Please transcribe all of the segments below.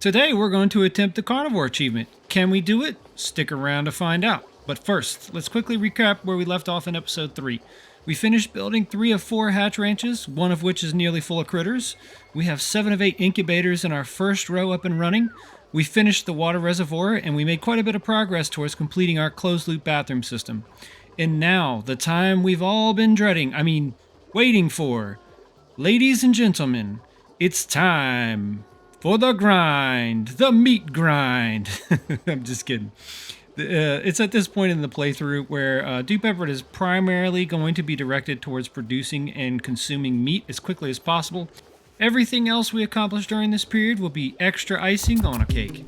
Today we're going to attempt the Carnivore achievement. Can we do it? Stick around to find out. But first, let's quickly recap where we left off in episode 3. We finished building 3 of 4 hatch ranches, one of which is nearly full of critters. We have 7 of 8 incubators in our first row up and running. We finished the water reservoir, and we made quite a bit of progress towards completing our closed-loop bathroom system. And now, the time we've all been waiting for. Ladies and gentlemen, it's time for the grind, the meat grind. I'm just kidding. It's at this point in the playthrough where Dupe effort is primarily going to be directed towards producing and consuming meat as quickly as possible. Everything else we accomplish during this period will be extra icing on a cake.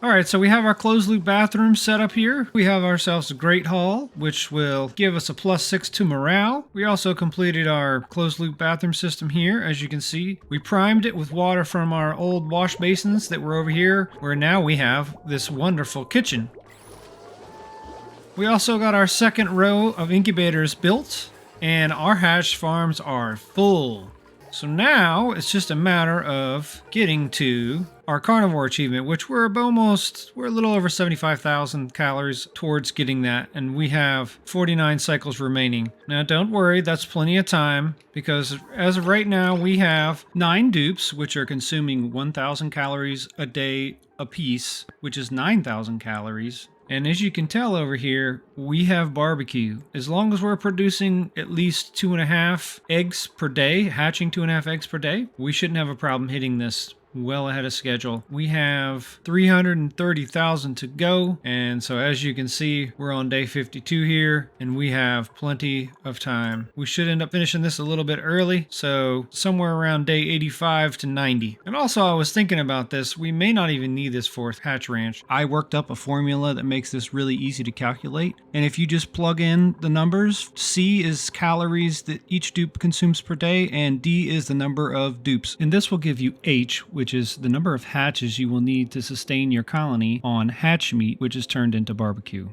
Alright, so we have our closed loop bathroom set up here. We have ourselves a great hall, which will give us a +6 to morale. We also completed our closed loop bathroom system here, as you can see. We primed it with water from our old wash basins that were over here, where now we have this wonderful kitchen. We also got our second row of incubators built, and our hatch farms are full. So now it's just a matter of getting to our Carnivore achievement, which we're a little over 75,000 calories towards getting that, and we have 49 cycles remaining. Now don't worry, that's plenty of time, because as of right now we have 9 dupes, which are consuming 1,000 calories a day apiece, which is 9,000 calories. And as you can tell over here, we have barbecue. As long as we're producing at least 2.5 eggs per day, hatching 2.5 eggs per day, we shouldn't have a problem hitting this well ahead of schedule. We have 330,000 to go, and so as you can see, we're on day 52 here, and we have plenty of time. We should end up finishing this a little bit early, so somewhere around day 85 to 90. And also, I was thinking about this, we may not even need this fourth hatch ranch. I worked up a formula that makes this really easy to calculate, and if you just plug in the numbers, C is calories that each dupe consumes per day, and D is the number of dupes. And this will give you H, which is the number of hatches you will need to sustain your colony on hatch meat, which is turned into barbecue.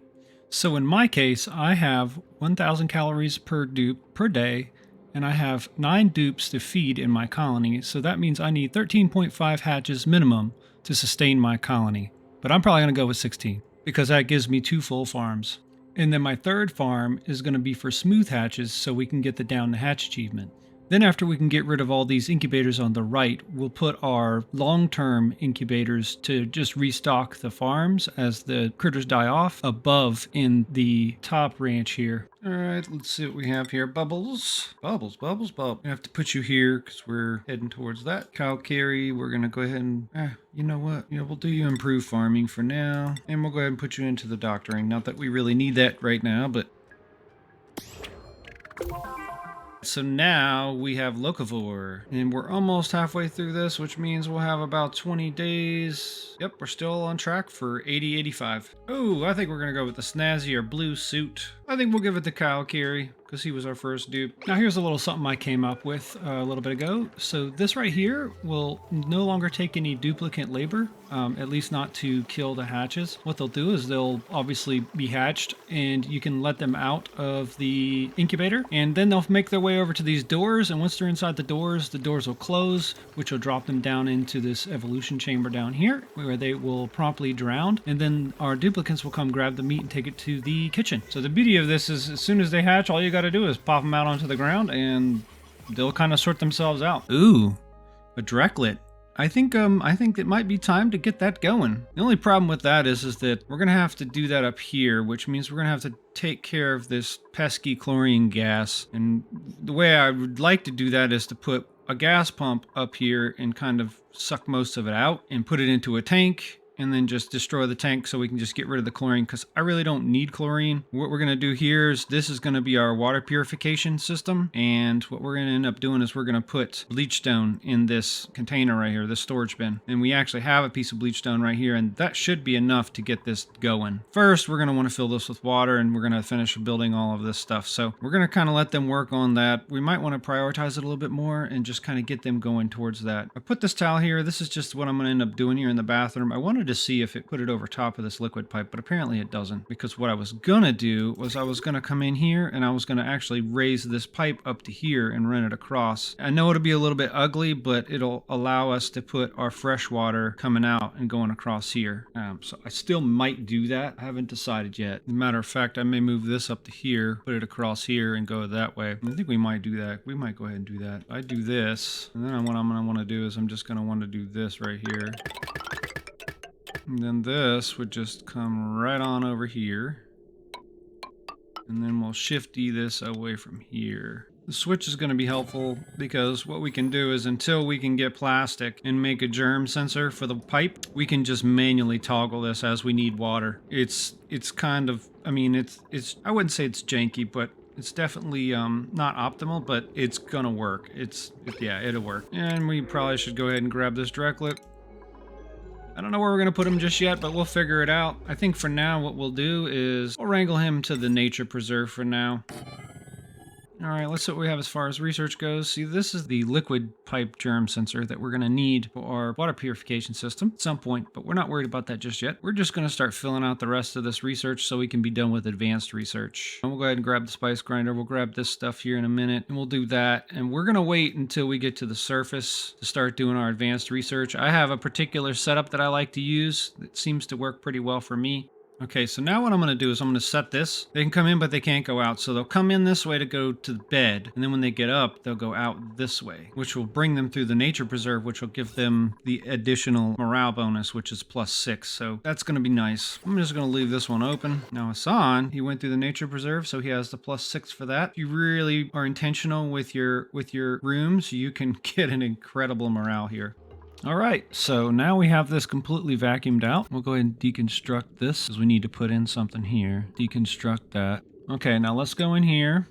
So in my case, I have 1,000 calories per dupe per day, and I have 9 dupes to feed in my colony, so that means I need 13.5 hatches minimum to sustain my colony. But I'm probably going to go with 16, because that gives me 2 full farms. And then my third farm is going to be for smooth hatches, so we can get the down to hatch achievement. Then after we can get rid of all these incubators on the right, we'll put our long-term incubators to just restock the farms as the critters die off above in the top ranch here. All right, let's see what we have here. Bubbles. Bubbles. I have to put you here because we're heading towards that. Cow carry, we're going to go ahead and, you know what? Yeah, we'll do you improved farming for now. And we'll go ahead and put you into the doctoring. Not that we really need that right now, but... So now we have Locavore, and we're almost halfway through this, which means we'll have about 20 days. Yep, we're still on track for 80-85. Oh, I think we're going to go with the snazzier blue suit. I think we'll give it to Kyle Carey, because he was our first dupe. Now here's a little something I came up with a little bit ago. So this right here will no longer take any duplicant labor, at least not to kill the hatches. What they'll do is they'll obviously be hatched, and you can let them out of the incubator, and then they'll make their way over to these doors, and once they're inside the doors will close, which will drop them down into this evolution chamber down here, where they will promptly drown, and then our duplicants will come grab the meat and take it to the kitchen. So the beauty of this is as soon as they hatch, all you got to do is pop them out onto the ground, and they'll kind of sort themselves out. Ooh, a Drecklet. I think it might be time to get that going. The only problem with that is that we're gonna have to do that up here, which means we're gonna have to take care of this pesky chlorine gas. And the way I would like to do that is to put a gas pump up here and kind of suck most of it out and put it into a tank, and then just destroy the tank so we can just get rid of the chlorine, because I really don't need chlorine. What we're going to do here is this is going to be our water purification system, and what we're going to end up doing is we're going to put bleach stone in this container right here, this storage bin. And we actually have a piece of bleach stone right here, and that should be enough to get this going. First, we're going to want to fill this with water, and we're going to finish building all of this stuff. So we're going to kind of let them work on that. We might want to prioritize it a little bit more and just kind of get them going towards that. I put this towel here. This is just what I'm going to end up doing here in the bathroom. I wanted to see if it put it over top of this liquid pipe, but apparently it doesn't, because what I was gonna do was I was gonna come in here and I was gonna actually raise this pipe up to here and run it across. I know it'll be a little bit ugly, but it'll allow us to put our fresh water coming out and going across here. So I still might do that. I haven't decided yet. As a matter of fact, I may move this up to here, put it across here, and go that way. I think we might do that. We might go ahead and do that. I do this, and then what I'm gonna want to do is I'm just gonna want to do this right here. And then this would just come right on over here. And then we'll shifty this away from here. The switch is going to be helpful because what we can do is until we can get plastic and make a germ sensor for the pipe, we can just manually toggle this as we need water. It's kind of, I mean, it's I wouldn't say it's janky, but it's definitely not optimal, but it's gonna work. Yeah, it'll work. And we probably should go ahead and grab this Drecklet. I don't know where we're going to put him just yet, but we'll figure it out. I think for now what we'll do is we'll wrangle him to the nature preserve for now. Alright, let's see what we have as far as research goes. See, this is the liquid pipe germ sensor that we're going to need for our water purification system at some point, but we're not worried about that just yet. We're just going to start filling out the rest of this research so we can be done with advanced research. And we'll go ahead and grab the spice grinder. We'll grab this stuff here in a minute, and we'll do that. And we're going to wait until we get to the surface to start doing our advanced research. I have a particular setup that I like to use that seems to work pretty well for me. Okay, so now what I'm going to do is I'm going to set this. They can come in, but they can't go out. So they'll come in this way to go to the bed. And then when they get up, they'll go out this way, which will bring them through the nature preserve, which will give them the additional morale bonus, which is +6. So that's going to be nice. I'm just going to leave this one open. Now Hassan, he went through the nature preserve, so he has the +6 for that. If you really are intentional with your rooms, you can get an incredible morale here. All right, so now we have this completely vacuumed out. We'll go ahead and deconstruct this because we need to put in something here. Deconstruct that. Okay, now let's go in here.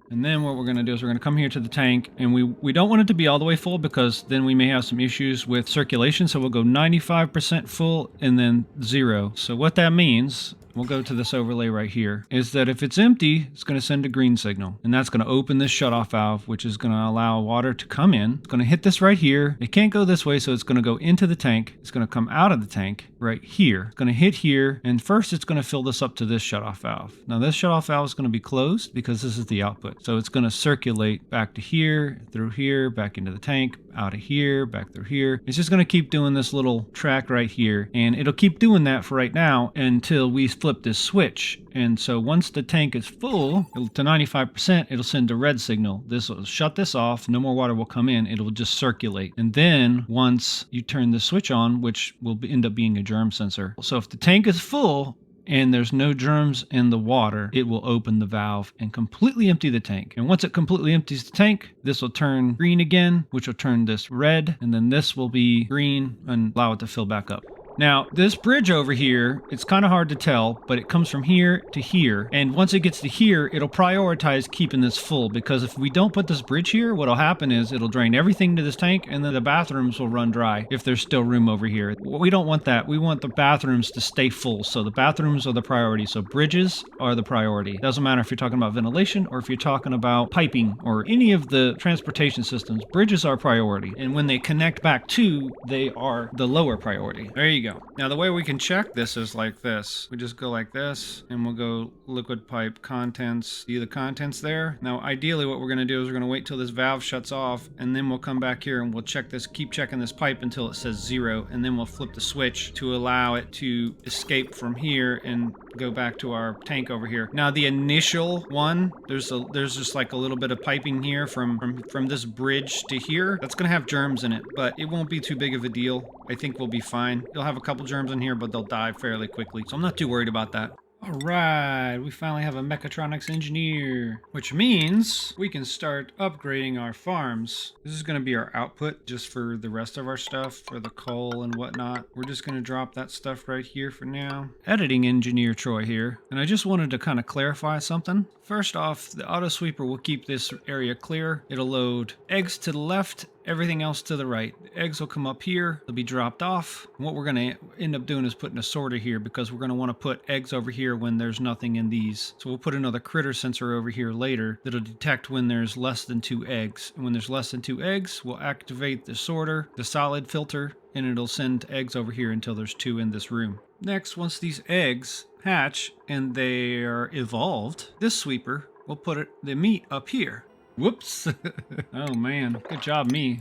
And then what we're going to do is we're going to come here to the tank, and we don't want it to be all the way full because then we may have some issues with circulation. So we'll go 95% full and then 0. So what that means, we'll go to this overlay right here, is that if it's empty, it's going to send a green signal. And that's going to open this shutoff valve, which is going to allow water to come in. It's going to hit this right here. It can't go this way, so it's going to go into the tank. It's going to come out of the tank right here. It's going to hit here, and first it's going to fill this up to this shutoff valve. Now this shutoff valve is going to be closed because this is the output. So it's going to circulate back to here, through here, back into the tank, out of here, back through here. It's just going to keep doing this little track right here, and it'll keep doing that for right now until we flip this switch. And so once the tank is full to 95%, it'll send a red signal. This will shut this off. No more water will come in. It'll just circulate. And then once you turn the switch on, which will end up being a germ sensor. So if the tank is full and there's no germs in the water, it will open the valve and completely empty the tank. And once it completely empties the tank, this will turn green again, which will turn this red, and then this will be green and allow it to fill back up. Now, this bridge over here, it's kind of hard to tell, but it comes from here to here. And once it gets to here, it'll prioritize keeping this full, because if we don't put this bridge here, what'll happen is it'll drain everything to this tank, and then the bathrooms will run dry if there's still room over here. We don't want that. We want the bathrooms to stay full. So the bathrooms are the priority. So bridges are the priority. Doesn't matter if you're talking about ventilation or if you're talking about piping or any of the transportation systems. Bridges are priority. And when they connect back to, they are the lower priority. There you go. Now the way we can check this is like this. We just go like this, and we'll go liquid pipe contents. See the contents there? Now ideally what we're going to do is we're going to wait till this valve shuts off, and then we'll come back here and we'll check this, keep checking this pipe until it says 0, and then we'll flip the switch to allow it to escape from here and go back to our tank over here. Now the initial one, there's just like a little bit of piping here from this bridge to here. That's going to have germs in it, but it won't be too big of a deal. I think we'll be fine. You'll have a couple germs in here, but they'll die fairly quickly. So I'm not too worried about that. All right, we finally have a mechatronics engineer, which means we can start upgrading our farms. This is going to be our output just for the rest of our stuff, for the coal and whatnot. We're just going to drop that stuff right here for now. Editing engineer Troy here, and I just wanted to kind of clarify something. First off, the auto sweeper will keep this area clear. It'll load eggs to the left, everything else to the right. The eggs will come up here, they'll be dropped off. And what we're going to end up doing is putting a sorter here, because we're going to want to put eggs over here when there's nothing in these. So we'll put another critter sensor over here later that'll detect when there's less than 2 eggs. And when there's less than 2 eggs, we'll activate the sorter, the solid filter, and it'll send eggs over here until there's 2 in this room. Next, once these eggs hatch and they are evolved, this sweeper will put the meat up here. Whoops. Oh man, good job me.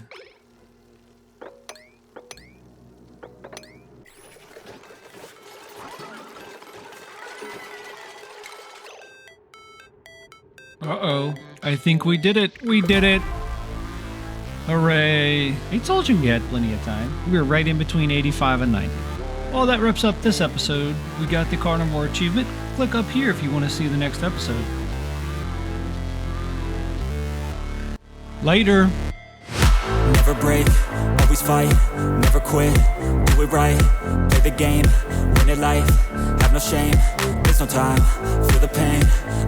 Uh-oh, I think we did it. We did it. Hooray. I told you we had plenty of time. We were right in between 85 and 90. Well, that wraps up this episode. We got the Carnivore achievement. Click up here if you want to see the next episode. Later. Never break, always fight, never quit, do it right, play the game, win it life, have no shame, there's no time, feel the pain,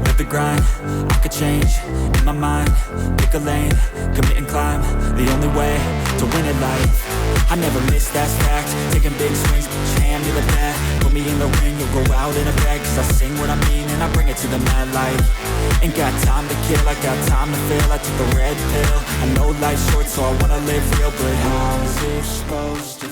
live the grind, I could change, in my mind, pick a lane, commit and climb, the only way to win it life. I never miss, that's fact, taking big swings, put your hand to the bat, put me in the ring, you'll go out in a bag, cause I sing what I mean and I bring it to the mad light. Ain't got time to kill, I got time to feel, I took the red pill, I know life's short so I wanna live real, but I was exposed to